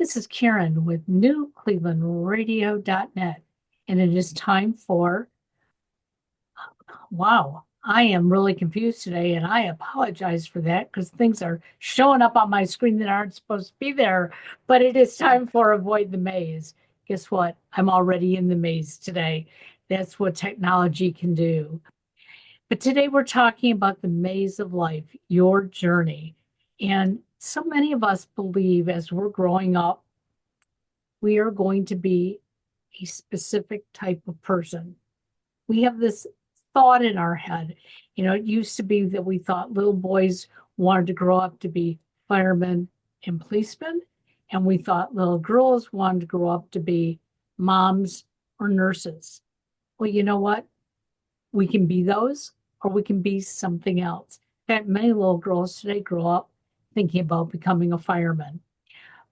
This is Karen with newclevelandradio.net, and it is time for, wow, I am really confused today, and I apologize for that because things are showing up on my screen that aren't supposed to be there, but it is time for Avoid the Maze. Guess what? I'm already in the maze today. That's what technology can do. But today we're talking about the maze of life, your journey. And so many of us believe as we're growing up, we are going to be a specific type of person. We have this thought in our head. It used to be that we thought little boys wanted to grow up to be firemen and policemen, and we thought little girls wanted to grow up to be moms or nurses. Well, you know what? We can be those, or we can be something else. In fact, many little girls today grow up thinking about becoming a fireman.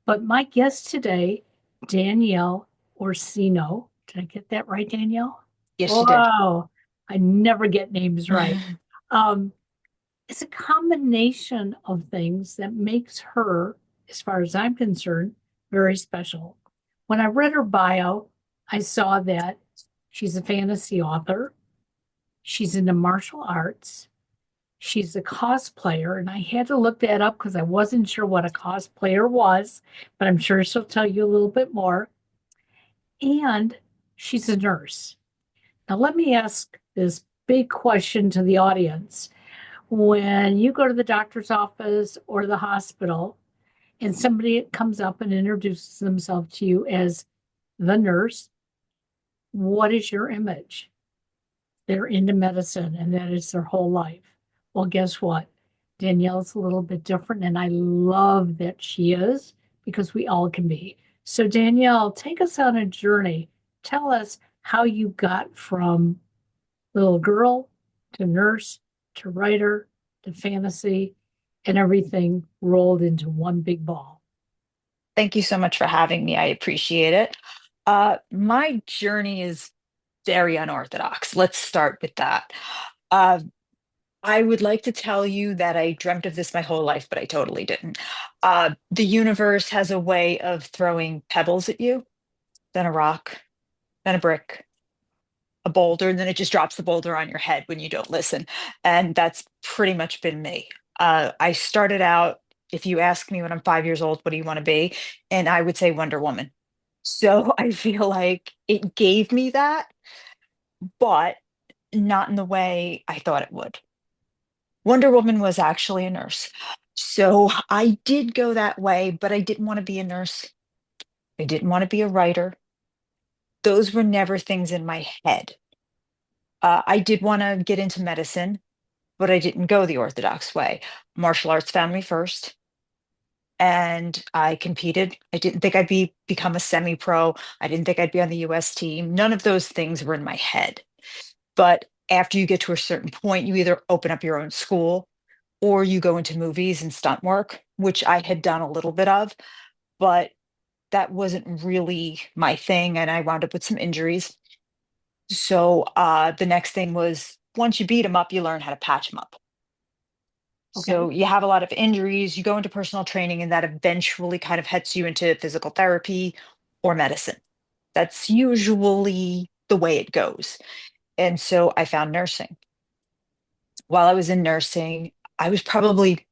But my guest today, Danielle Orsino. Did I get that right, Danielle? Yes, you did. Wow, I never get names right. Um, it's a combination of things that makes her, as far as I'm concerned, very special. When I read her bio, I saw that she's a fantasy author, she's into martial arts, she's a cosplayer, and I had to look that up because I wasn't sure what a cosplayer was, but I'm sure she'll tell you a little bit more. And she's a nurse. Now, let me ask this big question to the audience. When you go to the doctor's office or the hospital, and somebody comes up and introduces themselves to you as the nurse, what is your image? They're into medicine and that is their whole life. Well, guess what? Danielle's a little bit different, and I love that she is because we all can be. So, Danielle, take us on a journey. Tell us how you got from little girl to nurse to writer to fantasy and everything rolled into one big ball. Thank you so much for having me. I appreciate it. My journey is very unorthodox. Let's start with that. Uh, I would like to tell you that I dreamt of this my whole life, but I totally didn't. The universe has a way of throwing pebbles at you, then a rock, then a brick, a boulder, and then it just drops the boulder on your head when you don't listen. And that's pretty much been me. I started out, if you ask me when I'm 5 years old, what do you want to be? And I would say Wonder Woman. So I feel like it gave me that, but not in the way I thought it would. Wonder Woman was actually a nurse. So I did go that way, but I didn't want to be a nurse. I didn't want to be a writer. Those were never things in my head. I did want to get into medicine, but I didn't go the orthodox way. Martial arts found me first, and I competed. I didn't think become a semi-pro. I didn't think I'd be on the US team. None of those things were in my head. But after you get to a certain point, you either open up your own school or you go into movies and stunt work, which I had done a little bit of, but that wasn't really my thing. And I wound up with some injuries. So the next thing was once you beat them up, you learn how to patch them up. Okay. So you have a lot of injuries, you go into personal training, and that eventually kind of heads you into physical therapy or medicine. That's usually the way it goes. And so I found nursing. While I was in nursing, I was probably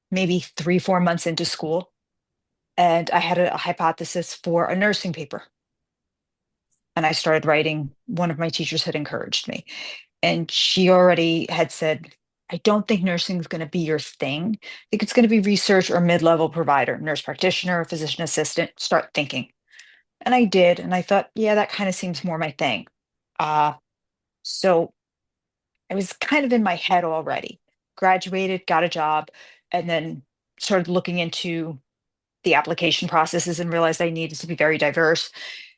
maybe 3, 4 months into school, and I had a hypothesis for a nursing paper. And I started writing. One of my teachers had encouraged me, and she already had said, I don't think nursing is going to be your thing. I think it's going to be research or mid-level provider, nurse practitioner, physician assistant. Start thinking. And I did. And I thought, yeah, that kind of seems more my thing. Uh, so I was kind of in my head already. Graduated, got a job, and then started looking into the application processes and realized I needed to be very diverse.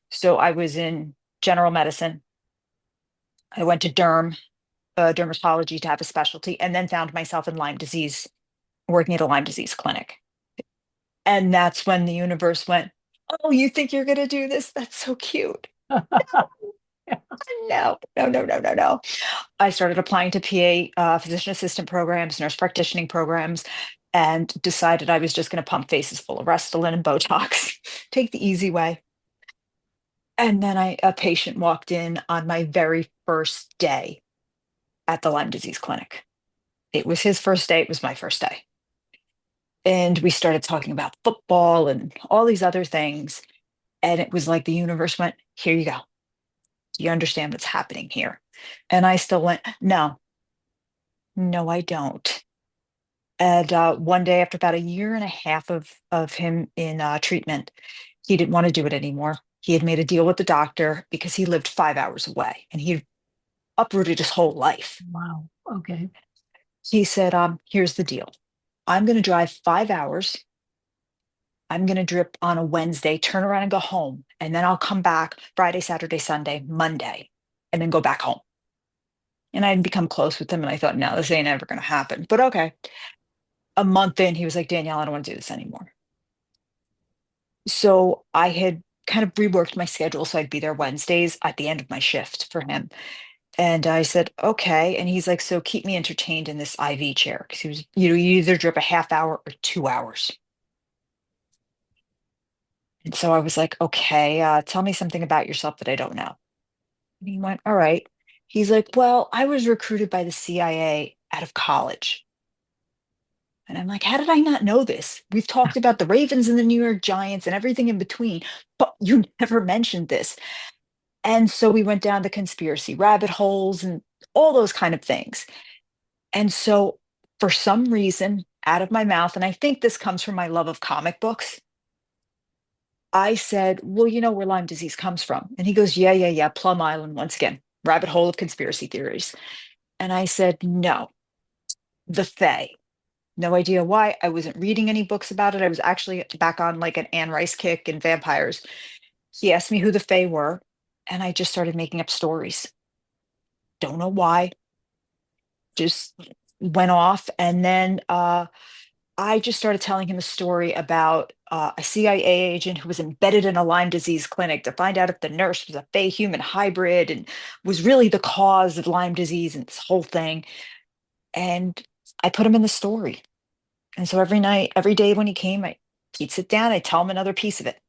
So I was in general medicine. I went to dermatology to have a specialty, and then found myself in Lyme disease, working at a Lyme disease clinic. And that's when the universe went, oh, you think you're going to do this? That's so cute. No, no, no, no, no, no. I started applying to PA, physician assistant programs, nurse practitioning programs, and decided I was just going to pump faces full of Restylane and Botox, take the easy way. And then a patient walked in on my very first day at the Lyme disease clinic. It was his first day. It was my first day. And we started talking about football and all these other things. And it was like the universe went, here you go. Do you understand what's happening here? And I still went, no, no, I don't. And one day, after about a year and a half of him in treatment, he didn't want to do it anymore. He had made a deal with the doctor because he lived 5 hours away and he uprooted his whole life. Wow. Okay. He said, here's the deal. I'm going to drive 5 hours. I'm going to drip on a Wednesday, turn around and go home. And then I'll come back Friday, Saturday, Sunday, Monday, and then go back home. And I'd become close with him. And I thought, no, this ain't ever going to happen. But okay. A month in, he was like, Danielle, I don't want to do this anymore. So I had kind of reworked my schedule so I'd be there Wednesdays at the end of my shift for him. And I said, okay. And he's like, so keep me entertained in this IV chair. Because he was, you either drip a half hour or 2 hours. And so I was like, okay, tell me something about yourself that I don't know. And he went, all right. He's like, well, I was recruited by the CIA out of college. And I'm like, how did I not know this? We've talked about the Ravens and the New York Giants and everything in between, but you never mentioned this. And so we went down the conspiracy rabbit holes and all those kind of things. And so for some reason, out of my mouth, and I think this comes from my love of comic books, I said, well, you know where Lyme disease comes from. And he goes, yeah, yeah, yeah, Plum Island, once again, rabbit hole of conspiracy theories. And I said, no, the Fae. No idea why. I wasn't reading any books about it. I was actually back on like an Anne Rice kick and vampires. He asked me who the Fae were, and I just started making up stories. Don't know why. Just went off. And then I just started telling him a story about a CIA agent who was embedded in a Lyme disease clinic to find out if the nurse was a Fae human hybrid and was really the cause of Lyme disease and this whole thing. And I put him in the story. And so every night, every day when he came, he'd sit down, I'd tell him another piece of it.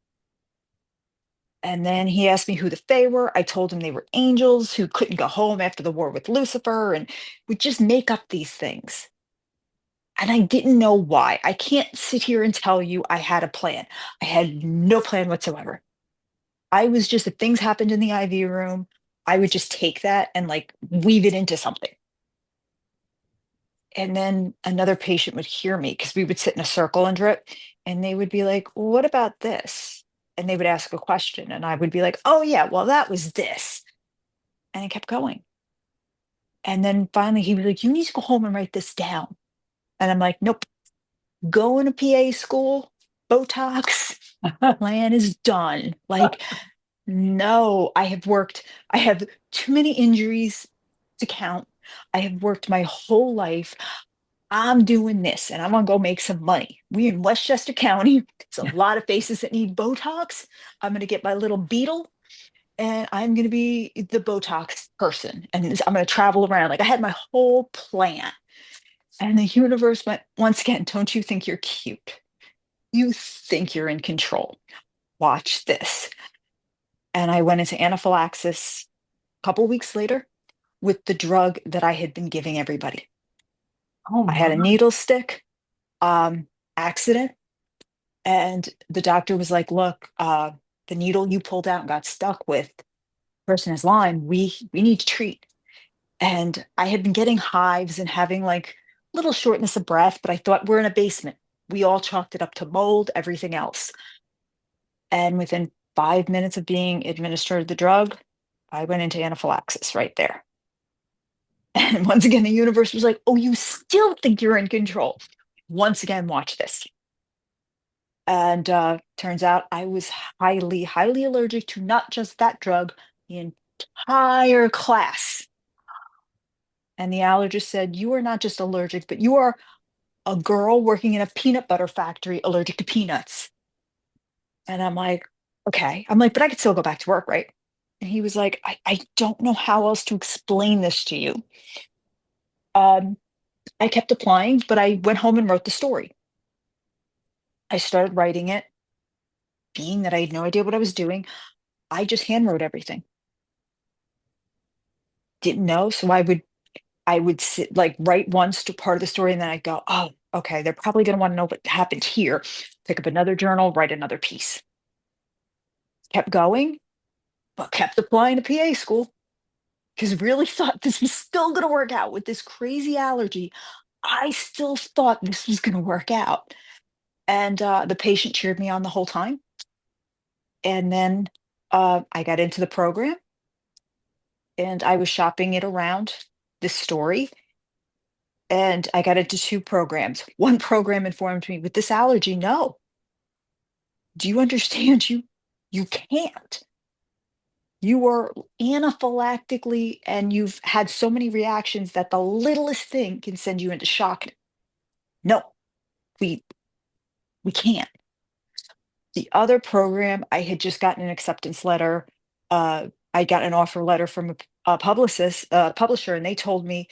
And then he asked me who the Fae were. I told him they were angels who couldn't go home after the war with Lucifer and would just make up these things. And I didn't know why. I can't sit here and tell you I had a plan. I had no plan whatsoever. I was just, if things happened in the IV room, I would just take that and like weave it into something. And then another patient would hear me because we would sit in a circle and drip, and they would be like, well, what about this? And they would ask a question, and I would be like, oh, yeah, well, that was this. And I kept going. And then finally, he was like, you need to go home and write this down. And I'm like, nope, going to PA school, Botox, plan is done. Like, no, I have too many injuries to count. I have worked my whole life. I'm doing this and I'm gonna go make some money. We in Westchester County. There's a lot of faces that need Botox. I'm gonna get my little beetle and I'm gonna be the Botox person. And I'm gonna travel around. Like I had my whole plan. And the universe went, once again, don't you think you're cute? You think you're in control. Watch this. And I went into anaphylaxis a couple weeks later with the drug that I had been giving everybody. Oh I had a my. needle stick accident. And the doctor was like, look, the needle you pulled out and got stuck with, person has Lyme, we need to treat. And I had been getting hives and having like little shortness of breath, but I thought we're in a basement. We all chalked it up to mold, everything else. And within 5 minutes of being administered the drug, I went into anaphylaxis right there. And once again, the universe was like, oh, you still think you're in control. Once again, watch this. And turns out I was highly, highly allergic to not just that drug, the entire class. And the allergist said, you are not just allergic, but you are a girl working in a peanut butter factory allergic to peanuts. And I'm like, okay. I'm like, but I could still go back to work, right? And he was like, I don't know how else to explain this to you. Um, I kept applying, but I went home and wrote the story. I started writing it, being that I had no idea what I was doing. I just hand wrote everything. Didn't know, so I would sit like write part of the story, and then I'd go, oh, okay, they're probably going to want to know what happened here. Pick up another journal, write another piece. Kept going, but kept applying to PA school because really thought this was still going to work out with this crazy allergy. I still thought this was going to work out. And the patient cheered me on the whole time. And then I got into the program and I was shopping it around this story. And I got into two programs. One program informed me with this allergy, no. Do you understand? You can't. You are anaphylactically, and you've had so many reactions that the littlest thing can send you into shock. No, we we can't. The other program, I had just gotten an acceptance letter. I got an offer letter from a publisher, and they told me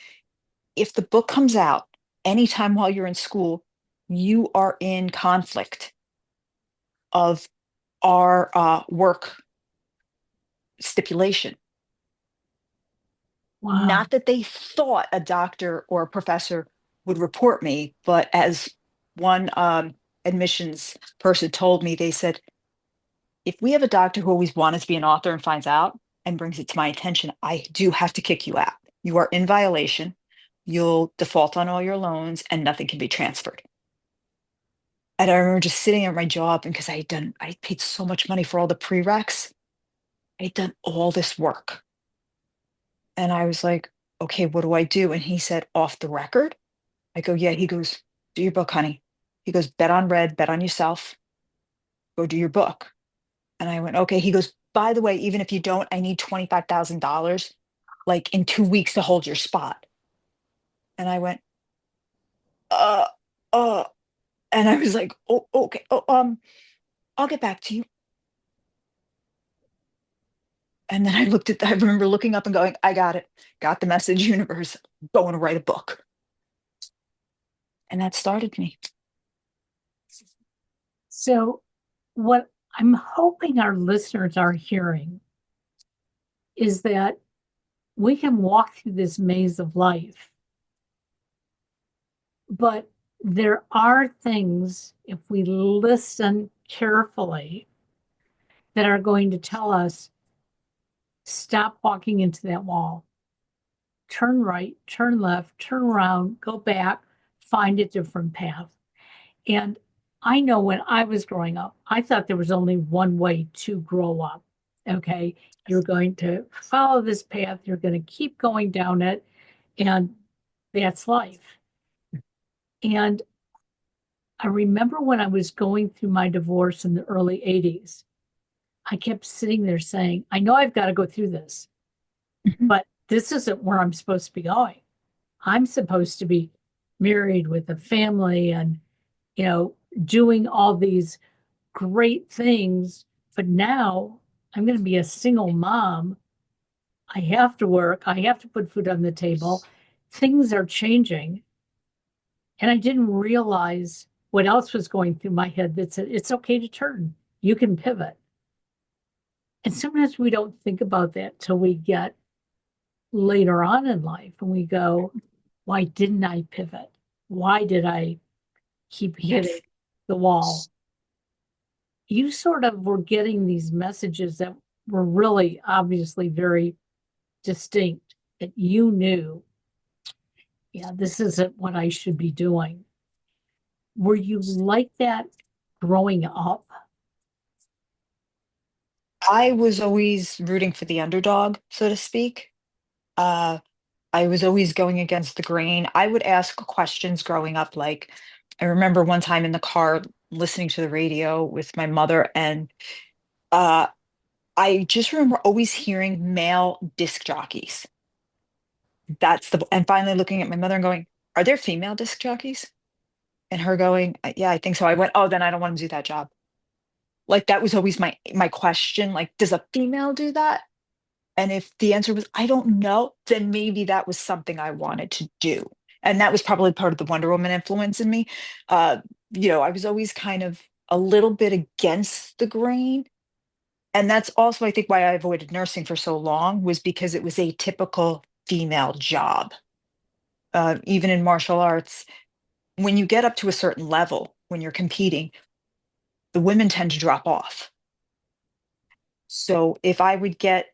if the book comes out anytime while you're in school, you are in conflict of our work stipulation. Wow. Not that they thought a doctor or a professor would report me, but as one admissions person told me, they said, if we have a doctor who always wanted to be an author and finds out and brings it to my attention, I do have to kick you out. You are in violation. You'll default on all your loans and nothing can be transferred. And I remember just sitting at my job because I paid so much money for all the prereqs. I had done all this work. And I was like, okay, what do I do? And he said, off the record. I go, yeah. He goes, do your book, honey. He goes, bet on red, bet on yourself, go do your book. And I went, okay. He goes, by the way, even if you don't, I need $25,000 like in 2 weeks to hold your spot. And I went, uh, uh, and I was like, oh, okay. Oh, I'll get back to you. And then I remember looking up and going, I got it. Got the message, universe, going to write a book. And that started me. So, what I'm hoping our listeners are hearing is that we can walk through this maze of life, but there are things, if we listen carefully, that are going to tell us stop walking into that wall, turn right, turn left, turn around, go back, find a different path. And I know when I was growing up, I thought there was only one way to grow up. Okay. You're going to follow this path, you're going to keep going down it, and that's life. And I remember when I was going through my divorce in the early 80s, I kept sitting there saying, I know I've got to go through this, Mhm. but this isn't where I'm supposed to be going. I'm supposed to be married with a family and, you know, doing all these great things. But now I'm going to be a single mom. I have to work. I have to put food on the table. Things are changing. And I didn't realize what else was going through my head that said, it's okay to turn. You can pivot. And sometimes we don't think about that till we get later on in life and we go, why didn't I pivot? Why did I keep hitting Yes. the wall? You sort of were getting these messages that were really obviously very distinct that you knew, yeah, this isn't what I should be doing. Were you like that growing up? I was always rooting for the underdog, so to speak. Uh, I was always going against the grain. I would ask questions growing up. Like, I remember one time in the car listening to the radio with my mother, and uh, I just remember always hearing male disc jockeys. And finally looking at my mother and going, are there female disc jockeys? And her going, yeah, I think so. I went, oh, then I don't want to do that job. Like that was always my question. Like, does a female do that? And if the answer was, I don't know, then maybe that was something I wanted to do. And that was probably part of the Wonder Woman influence in me. Uh, I was always kind of a little bit against the grain. And that's also, I think, why I avoided nursing for so long was because it was a typical female job. Even in martial arts, when you get up to a certain level, when you're competing, the women tend to drop off. So if I would get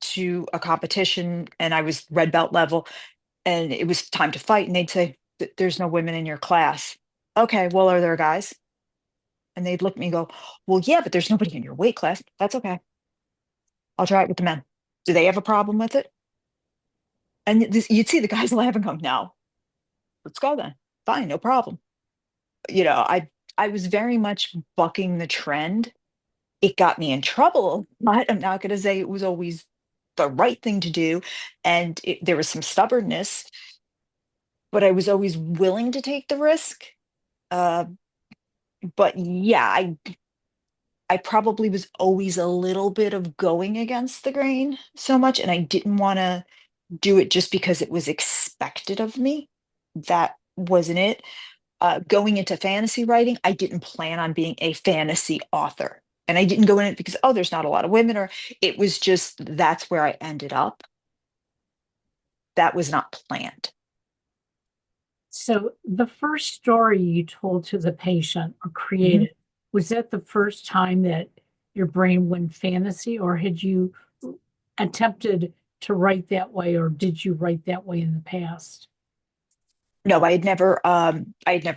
to a competition and I was red belt level and it was time to fight, and they'd say, There's no women in your class." Okay, well, are there guys? And they'd look at me and go, "Well, yeah, but there's nobody in your weight class." That's okay. I'll try it with the men. Do they have a problem with it? And you'd see the guys laughing, going, "No, let's go then. Fine, no problem." You know, I was very much bucking the trend. It got me in trouble, but I'm not going to say it was always the right thing to do. And there was some stubbornness, but I was always willing to take the risk. Uh, but yeah, I probably was always a little bit of going against the grain so much, and I didn't want to do it just because it was expected of me. That wasn't it. Going into fantasy writing, I didn't plan on being a fantasy author. And I didn't go in it because, oh, there's not a lot of women, or it was just that's where I ended up. That was not planned. So the first story you told to the patient or Mhm. created, was that the first time that your brain went fantasy, or had you attempted to write that way, or did you write that way in the past? No, I had never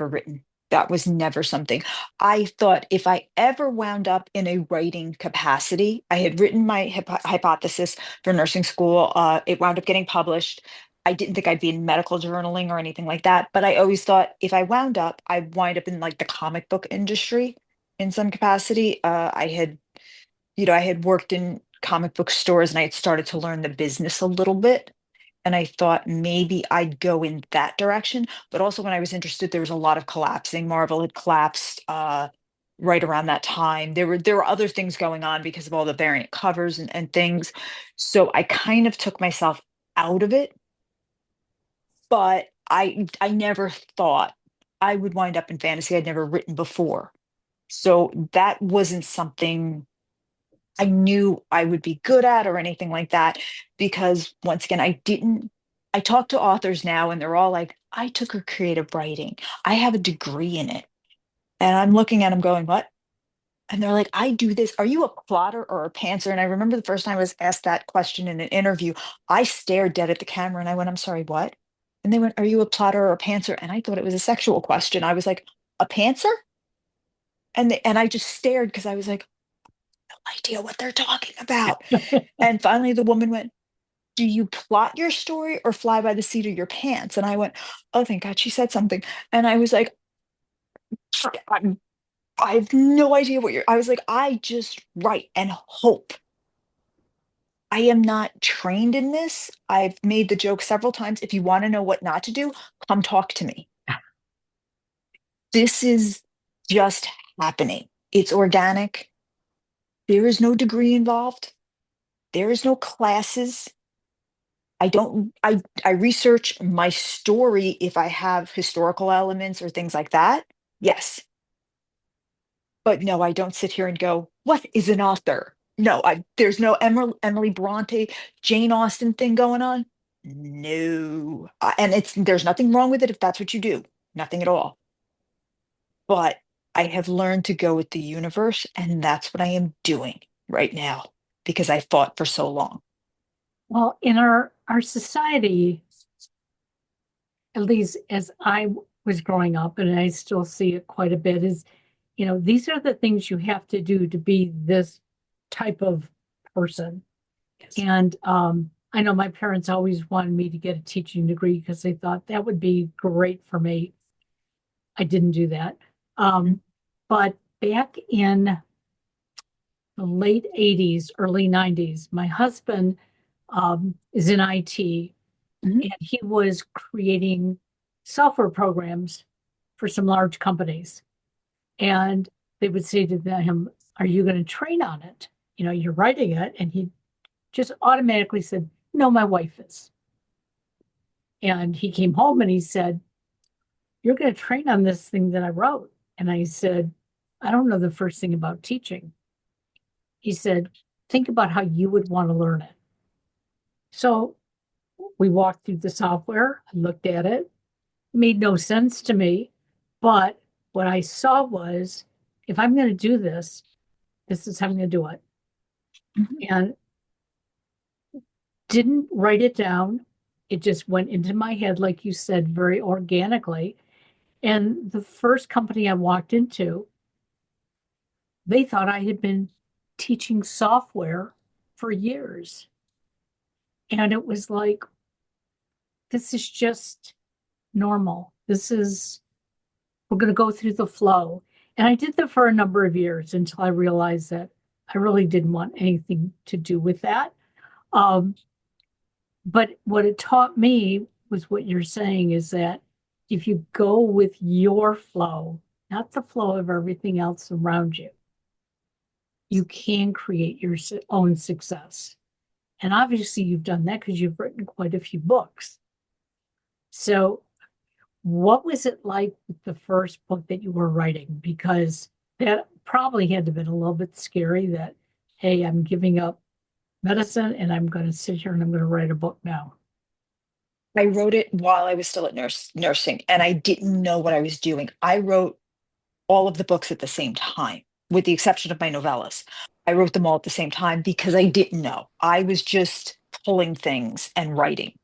written. That was never something. I thought if I ever wound up in a writing capacity, I had written my hypothesis for nursing school. It wound up getting published. I didn't think I'd be in medical journaling or anything like that, but I always thought if I wound up, I'd wind up in like the comic book industry in some capacity. I had worked in comic book stores and I had started to learn the business a little bit. And I thought maybe I'd go in that direction. But also, when I was interested, there was a lot of collapsing. Marvel had collapsed right around that time. There were other things going on because of all the variant covers and things. So I kind of took myself out of it. But I never thought I would wind up in fantasy. I'd never written before. So that wasn't something I knew I would be good at or anything like that. Because once again, I talk to authors now and they're all like, I took a creative writing, I have a degree in it. And I'm looking at them going, what? And they're like, I do this. Are you a plotter or a pantser? And I remember the first time I was asked that question in an interview, I stared dead at the camera and I went, I'm sorry, what? And they went, Are you a plotter or a pantser? And I thought it was a sexual question. I was like, a pantser? And I just stared because I was like, no idea what they're talking about. And finally, the woman went, Do you plot your story or fly by the seat of your pants? And I went, Oh, thank God she said something. And I was like, I'm, I have no idea what I was like, I just write and hope. I am not trained in this. I've made the joke several times. If you want to know what not to do, come talk to me. This is just happening. It's organic. There is no degree involved. There is no classes. I research my story if I have historical elements or things like that. Yes. But no, I don't sit here and go, what is an author? No, there's no Emily Bronte, Jane Austen thing going on. No. And there's nothing wrong with it if that's what you do. Nothing at all. But I have learned to go with the universe, and that's what I am doing right now because I fought for so long. Well, in our society, at least as I was growing up, and I still see it quite a bit, is, these are the things you have to do to be this type of person. Yes. And I know my parents always wanted me to get a teaching degree because they thought that would be great for me. I didn't do that. Mhm. But back in the late 80s, early 90s, my husband is in IT, Mhm. and he was creating software programs for some large companies. And they would say to him, Are you going to train on it? You're writing it. And he just automatically said, No, my wife is. And he came home and he said, You're going to train on this thing that I wrote. And I said, I don't know the first thing about teaching. He said, think about how you would want to learn it. So we walked through the software, I looked at it, it made no sense to me. But what I saw was, if I'm going to do this, this is how I'm going to do it. Mhm. And didn't write it down. It just went into my head, like you said, very organically. And the first company I walked into, they thought I had been teaching software for years. And it was like, this is just normal. We're going to go through the flow. And I did that for a number of years until I realized that I really didn't want anything to do with that. Um, but what it taught me was what you're saying is that if you go with your flow, not the flow of everything else around you, you can create your own success. And obviously, you've done that because you've written quite a few books. So, what was it like with the first book that you were writing? Because that probably had to have been a little bit scary that, hey, I'm giving up medicine and I'm going to sit here and I'm going to write a book now. I wrote it while I was still at nursing, and I didn't know what I was doing. I wrote all of the books at the same time, with the exception of my novellas. I wrote them all at the same time because I didn't know. I was just pulling things and writing,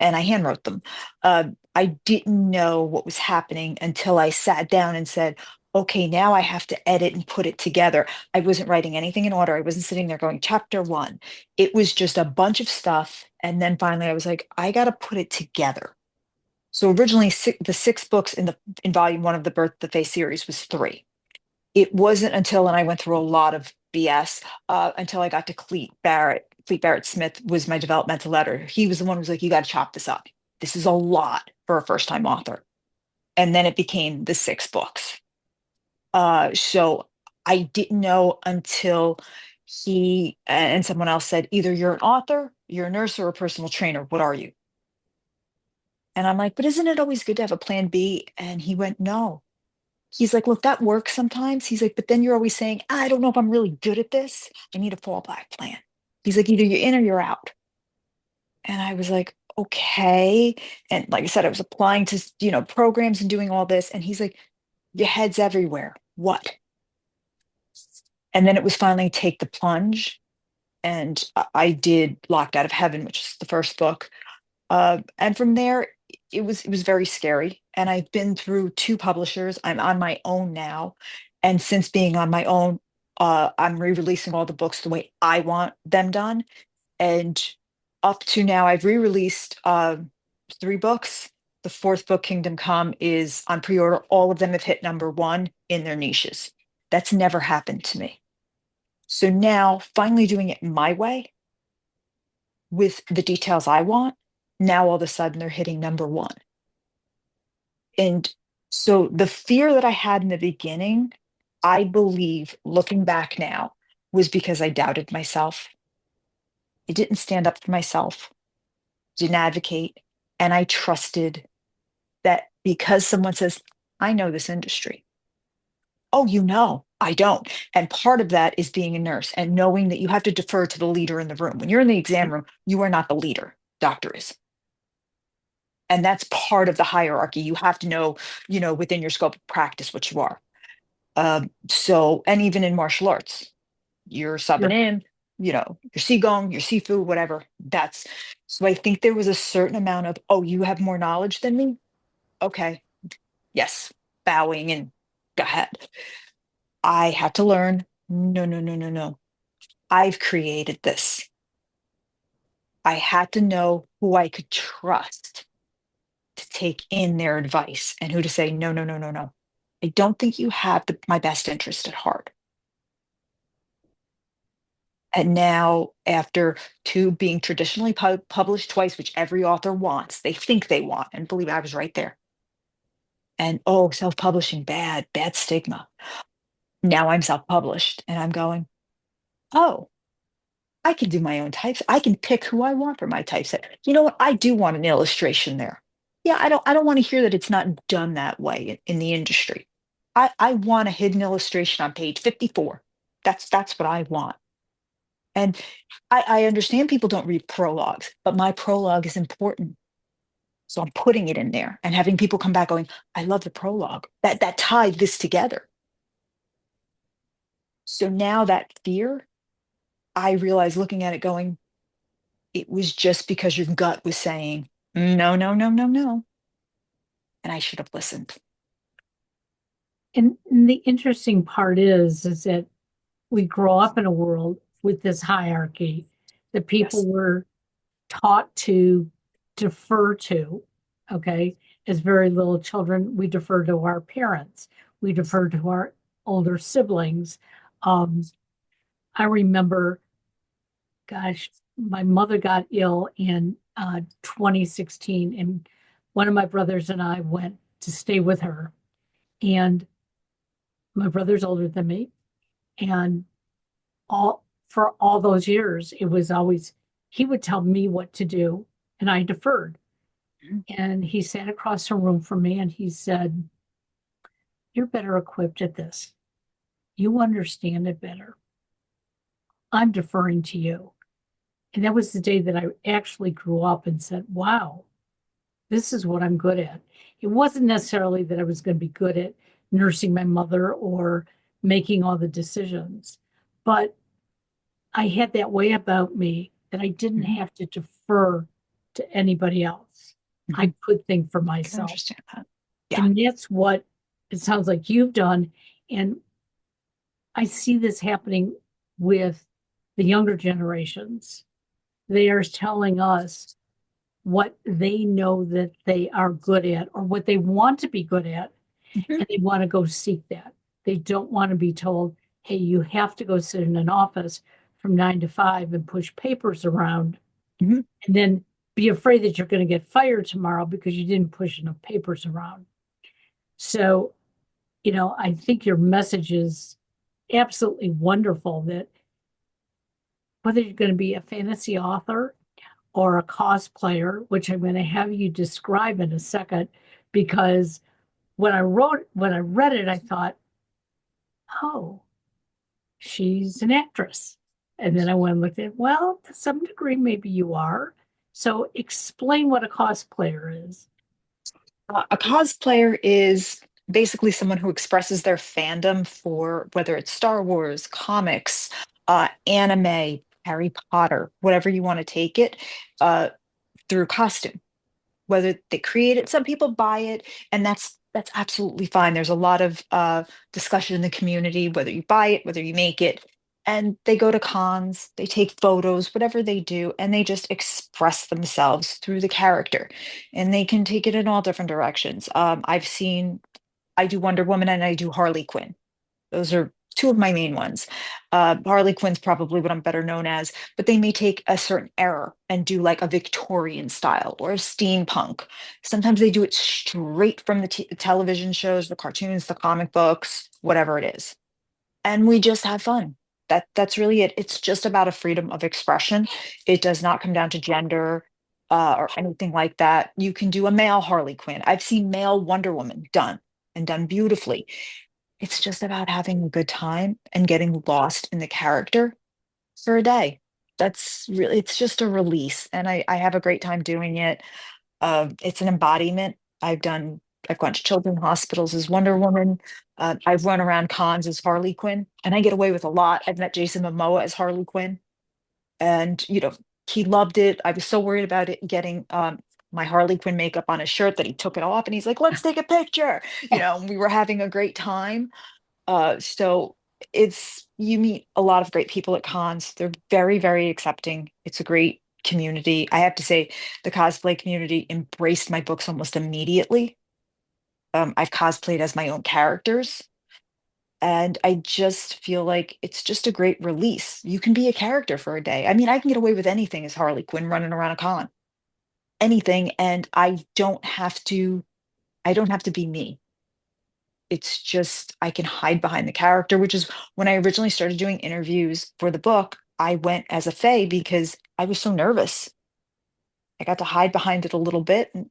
and I handwrote them. I didn't know what was happening until I sat down and said, okay, now I have to edit and put it together. I wasn't writing anything in order. I wasn't sitting there going, chapter one. It was just a bunch of stuff. And then finally I was like, I got to put it together. So originally, the six books in volume one of the Birth the Face series was three. It wasn't until, and I went through a lot of BS, until I got to Cleet Barrett. Cleet Barrett Smith was my developmental editor. He was the one who was like, you got to chop this up. This is a lot for a first time author. And then it became the six books. So I didn't know until he and someone else said, either you're an author, you're a nurse, or a personal trainer. What are you? And I'm like, but isn't it always good to have a plan B? And he went, no. He's like, look, that works sometimes. He's like, but then you're always saying, I don't know if I'm really good at this. I need a fallback plan. He's like, either you're in or you're out. And I was like, okay. And like I said, I was applying to, programs and doing all this. And he's like, your head's everywhere. What? And then it was finally take the plunge. And I did Locked Out of Heaven, which is the first book. And from there, it was very scary. And I've been through two publishers. I'm on my own now. And since being on my own, I'm re-releasing all the books the way I want them done. And up to now, I've re-released three books. The fourth book, Kingdom Come, is on pre-order. All of them have hit number one in their niches. That's never happened to me. So now, finally doing it my way with the details I want, now all of a sudden they're hitting number one. And so the fear that I had in the beginning, I believe, looking back now, was because I doubted myself. I didn't stand up for myself, didn't advocate, and I trusted that because someone says, I know this industry. Oh, I don't. And part of that is being a nurse and knowing that you have to defer to the leader in the room. When you're in the exam room, you are not the leader, doctor is. And that's part of the hierarchy. You have to know, within your scope of practice what you are. So, and even in martial arts, you're subbing Yep. in, your Qigong, your Sifu, whatever. That's so I think there was a certain amount of, oh, you have more knowledge than me? Okay, yes, bowing and go ahead. I had to learn, no, no, no, no, no. I've created this. I had to know who I could trust to take in their advice and who to say, no, no, no, no, no. I don't think you have my best interest at heart. And now, after two being traditionally published twice, which every author wants, they think they want, and believe me, I was right there. And oh, self publishing, bad, bad stigma. Now I'm self published and I'm going, oh, I can do my own types. I can pick who I want for my typeset. You know what? I do want an illustration there. Yeah, I don't want to hear that it's not done that way in the industry. I want a hidden illustration on page 54. That's what I want. And I understand people don't read prologues, but my prologue is important. So I'm putting it in there and having people come back going, I love the prologue. That tied this together. So now that fear, I realize looking at it going, it was just because your gut was saying, no, no, no, no, no. And I should have listened. And the interesting part is that we grow up in a world with this hierarchy that people Yes. were taught to defer to. Okay. As very little children, we defer to our parents, we defer to our older siblings. Um, I remember, gosh, my mother got ill in 2016, and one of my brothers and I went to stay with her. And my brother's older than me. And all for all those years, it was always he would tell me what to do, and I deferred. Mhm. And he sat across the room from me and he said, "You're better equipped at this. You understand it better. I'm deferring to you." And that was the day that I actually grew up and said, "Wow, this is what I'm good at." It wasn't necessarily that I was going to be good at nursing my mother or making all the decisions, but I had that way about me that I didn't Mhm. have to defer to anybody else. I Mhm. could think for I can myself. understand that. Yeah. And that's what it sounds like you've done. And I see this happening with the younger generations. They are telling us what they know that they are good at or what they want to be good at, Mhm. and they want to go seek that. They don't want to be told, hey, you have to go sit in an office from 9 to 5 and push papers around Mhm. and then be afraid that you're going to get fired tomorrow because you didn't push enough papers around. So, I think your message is absolutely wonderful that whether you're going to be a fantasy author or a cosplayer, which I'm going to have you describe in a second, because when I read it, I thought, oh, she's an actress. And then I went and looked at, well, to some degree, maybe you are. So explain what a cosplayer is. A cosplayer is basically someone who expresses their fandom for whether it's Star Wars, comics, anime, Harry Potter, whatever you want to take it, uh, through costume. Whether they create it, some people buy it, and that's absolutely fine. There's a lot of discussion in the community, whether you buy it, whether you make it, and they go to cons, they take photos, whatever they do, and they just express themselves through the character, and they can take it in all different directions. I do Wonder Woman and I do Harley Quinn. Those are two of my main ones. Harley Quinn's probably what I'm better known as, but they may take a certain era and do like a Victorian style or a steampunk. Sometimes they do it straight from the television shows, the cartoons, the comic books, whatever it is. And we just have fun. That's really it. It's just about a freedom of expression. It does not come down to gender or anything like that. You can do a male Harley Quinn. I've seen male Wonder Woman done and done beautifully. It's just about having a good time and getting lost in the character for a day. That's really, it's just a release. And I have a great time doing it. It's an embodiment. I've gone to children's hospitals as Wonder Woman. I've run around cons as Harley Quinn, and I get away with a lot. I've met Jason Momoa as Harley Quinn, and he loved it. I was so worried about it getting my Harley Quinn makeup on his shirt that he took it off, and he's like, "Let's take a picture." And we were having a great time. So you meet a lot of great people at cons. They're very, very accepting. It's a great community. I have to say, the cosplay community embraced my books almost immediately. I've cosplayed as my own characters, and I just feel like it's just a great release. You can be a character for a day. I mean, I can get away with anything as Harley Quinn running around a con, anything, and I don't have to be me. It's just I can hide behind the character, which is when I originally started doing interviews for the book, I went as a fae because I was so nervous. I got to hide behind it a little bit and,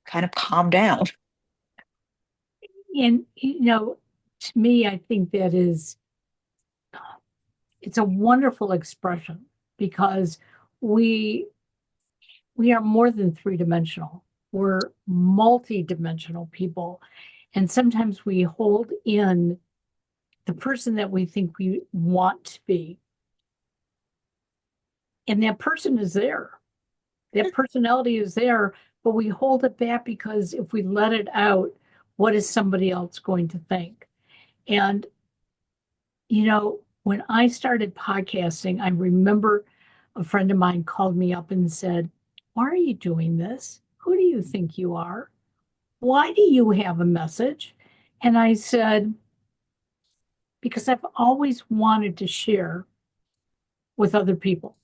kind of calm down. And, to me, I think that is, it's a wonderful expression because we we are more than three-dimensional. We're multi-dimensional people. And sometimes we hold in the person that we think we want to be. And that person is there. That personality is there, but we hold it back because if we let it out, what is somebody else going to think? And, when I started podcasting, I remember a friend of mine called me up and said, "Why are you doing this? Who do you think you are? Why do you have a message?" And I said, "Because I've always wanted to share with other people.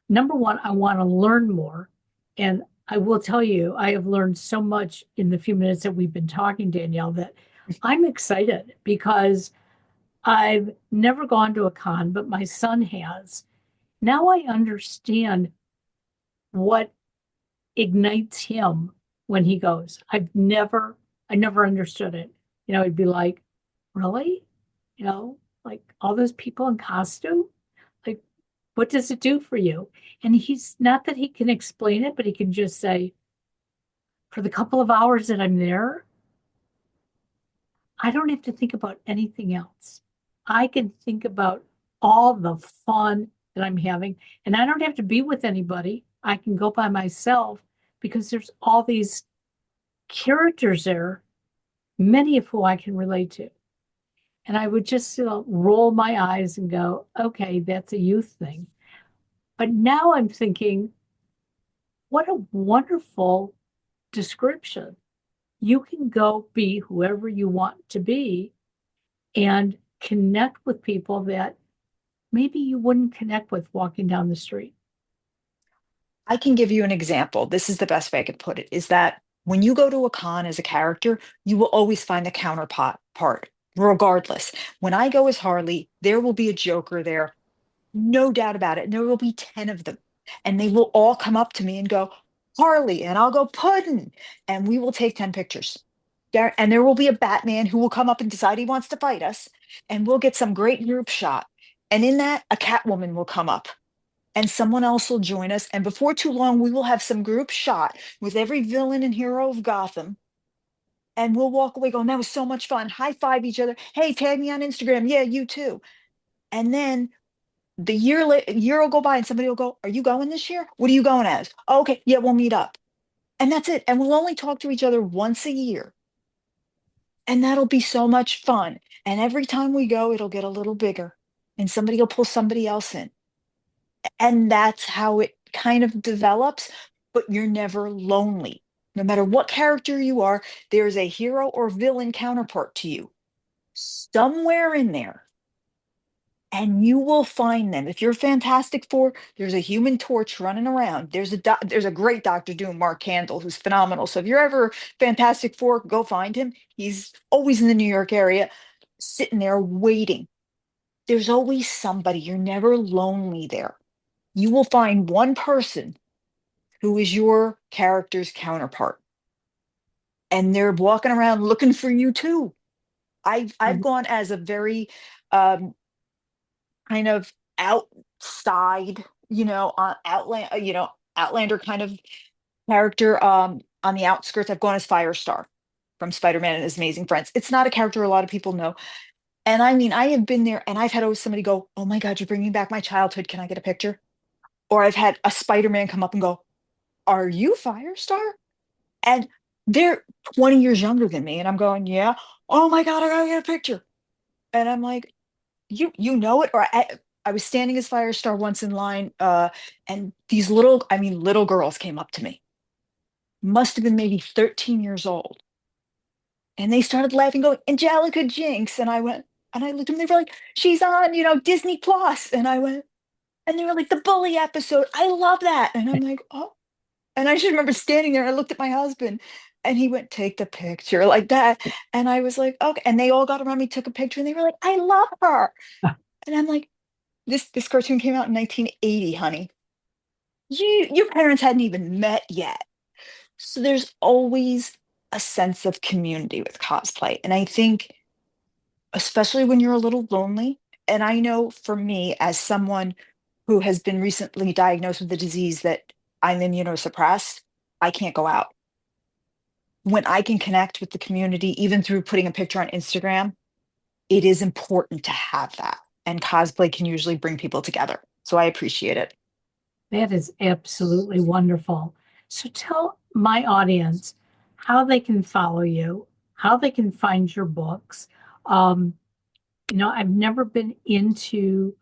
Number one, I want to learn more. And I will tell you, I have learned so much in the few minutes that we've been talking, Danielle, that I'm excited because I've never gone to a con, but my son has. Now I understand what ignites him when he goes. I never understood it. He'd be like, "Really? Like all those people in costume? Like, what does it do for you?" And he's not that he can explain it, but he can just say, "For the couple of hours that I'm there, I don't have to think about anything else. I can think about all the fun that I'm having, and I don't have to be with anybody. I can go by myself because there's all these characters there, many of who I can relate to." And I would just roll my eyes and go, "Okay, that's a youth thing." But now I'm thinking, what a wonderful description. You can go be whoever you want to be and connect with people that maybe you wouldn't connect with walking down the street. I can give you an example. This is the best way I could put it, is that when you go to a con as a character, you will always find the counterpart part, regardless. When I go as Harley, there will be a Joker there, no doubt about it. And there will be 10 of them. And they will all come up to me and go, "Harley," and I'll go, "Puddin'." And we will take 10 pictures. And there will be a Batman who will come up and decide he wants to fight us. And we'll get some great group shot. And in that, a Catwoman will come up and someone else will join us. And before too long, we will have some group shot with every villain and hero of Gotham. And we'll walk away going, "That was so much fun." High five each other. "Hey, tag me on Instagram." "Yeah, you too." And then year will go by and somebody will go, "Are you going this year? What are you going as?" "Oh, okay, yeah, we'll meet up." And that's it. And we'll only talk to each other once a year. And that'll be so much fun. And every time we go, it'll get a little bigger. And somebody will pull somebody else in. And that's how it kind of develops, but you're never lonely. No matter what character you are, there's a hero or villain counterpart to you somewhere in there, and you will find them. If you're Fantastic Four, there's a Human Torch running around. There's a great Doctor Doom, Mark Candle, who's phenomenal. So if you're ever Fantastic Four, go find him. He's always in the New York area, sitting there waiting. There's always somebody. You're never lonely there. You will find one person who is your character's counterpart, and they're walking around looking for you too. I've And gone as a very um, kind of outside, Outlander kind of character. On the outskirts, I've gone as Firestar from Spider-Man and His Amazing Friends. It's not a character a lot of people know. And I mean, I have been there and I've had somebody go, "Oh my God, you're bringing back my childhood. Can I get a picture?" Or I've had a Spider-Man come up and go, "Are you Firestar?" And they're 20 years younger than me. And I'm going, "Yeah." "Oh my God, I gotta get a picture." And I'm like, you know it? Or I was standing as Firestar once in line, and these little girls came up to me. Must have been maybe 13 years old. And they started laughing, going, "Angelica Jinx." And I went, and I looked at them, they were like, "She's on, Disney Plus." And I went, and they were like, "The bully episode. I love that." And I'm like, "Oh." And I just remember standing there and I looked at my husband and he went, "Take the picture," like that. And I was like, "Okay." And they all got around me, took a picture, and they were like, "I love her." And I'm like, this cartoon came out in 1980, honey. Your parents hadn't even met yet. So there's always a sense of community with cosplay. And I think especially when you're a little lonely. And I know for me, as someone who has been recently diagnosed with the disease that I'm immunosuppressed, I can't go out. When I can connect with the community, even through putting a picture on Instagram, it is important to have that. And cosplay can usually bring people together. So I appreciate it. That is absolutely wonderful. So tell my audience how they can follow you, how they can find your books. Um, I've never been into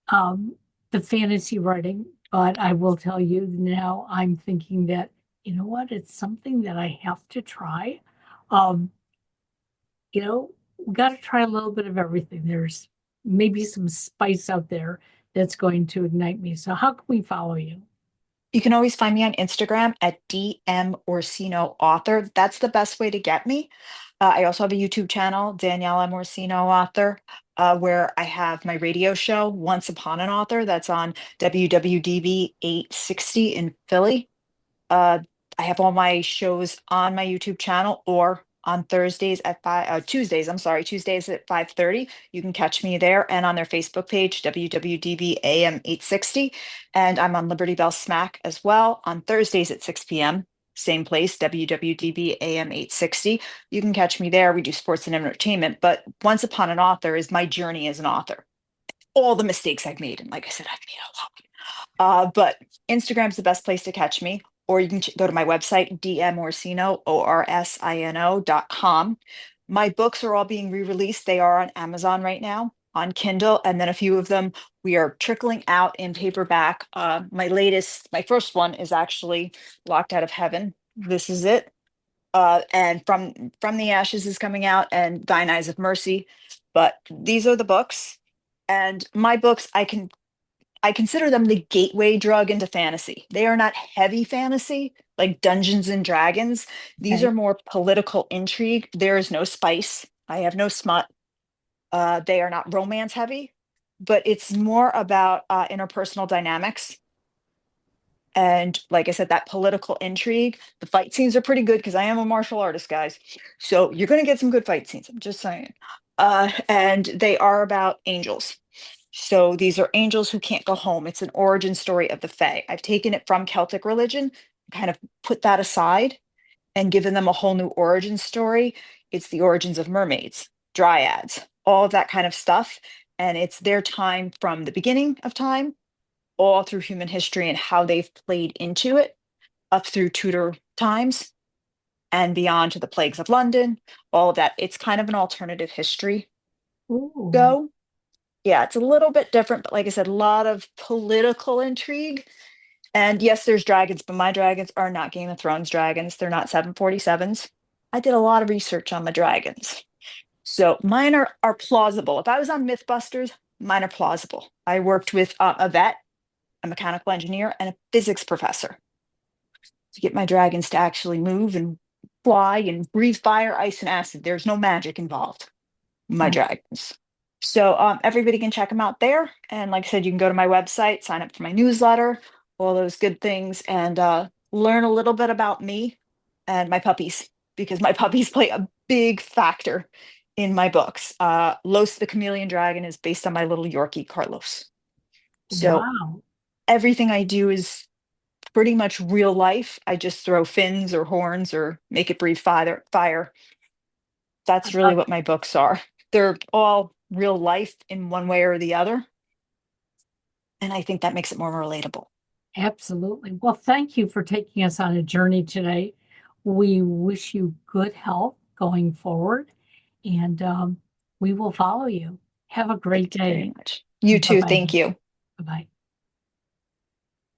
um, the fantasy writing, but I will tell you now I'm thinking that, you know what, it's something that I have to try. Um, we got to try a little bit of everything. There's maybe some spice out there that's going to ignite me. So, how can we follow you? You can always find me on Instagram at DM Orsino Author. That's the best way to get me. I also have a YouTube channel, Danielle Orsino Author, where I have my radio show, Once Upon an Author, that's on WWDB 860 in Philly. Uh, I have all my shows on my YouTube channel or on Thursdays at Tuesdays, I'm sorry, Tuesdays at 5:30. You can catch me there and on their Facebook page, WWDB AM 860. And I'm on Liberty Bell Smack as well on Thursdays at 6 p.m. Same place, WWDB AM 860. You can catch me there. We do sports and entertainment, but Once Upon an Author is my journey as an author. All the mistakes I've made. And like I said, I've made a lot. But Instagram's the best place to catch me, or you can go to my website, dmorsino, orsino.com. My books are all being re-released. They are on Amazon right now, on Kindle, and then a few of them we are trickling out in paperback. My first one is actually Locked Out of Heaven. This is it. And from the Ashes is coming out, and Thine Eyes of Mercy. But these are the books, and my books I consider them the gateway drug into fantasy. They are not heavy fantasy like Dungeons and Dragons. These Okay. are more political intrigue. There is no spice. I have no smut. They are not romance heavy, but it's more about interpersonal dynamics. And like I said, that political intrigue. The fight scenes are pretty good because I am a martial artist, guys. So you're going to get some good fight scenes. I'm just saying. And they are about angels. So these are angels who can't go home. It's an origin story of the Fae. I've taken it from Celtic religion, kind of put that aside and given them a whole new origin story. It's the origins of mermaids, dryads, all of that kind of stuff. And it's their time from the beginning of time, all through human history and how they've played into it, up through Tudor times and beyond to the plagues of London, all of that. It's kind of an alternative history Ooh, go. Yeah, it's a little bit different, but like I said, a lot of political intrigue. And yes, there's dragons, but my dragons are not Game of Thrones dragons. They're not 747s. I did a lot of research on the dragons. So mine are plausible. If I was on Mythbusters, mine are plausible. I worked with a vet, a mechanical engineer, and a physics professor to get my dragons to actually move and fly and breathe fire, ice, and acid. There's no magic involved. My okay. dragons. So everybody can check them out there. And like I said, you can go to my website, sign up for my newsletter, all those good things, and learn a little bit about me and my puppies, because my puppies play a big factor in my books. Los the Chameleon Dragon is based on my little Yorkie, Carlos. So Wow. everything I do is pretty much real life. I just throw fins or horns or make it breathe fire. I That's really love what my books are. They're all real life in one way or the other. And I think that makes it more relatable. Absolutely. Well, thank you for taking us on a journey today. We wish you good health going forward, and we will follow you. Have a great Thank you very day. much. You Bye too. bye. Thank you. Bye bye.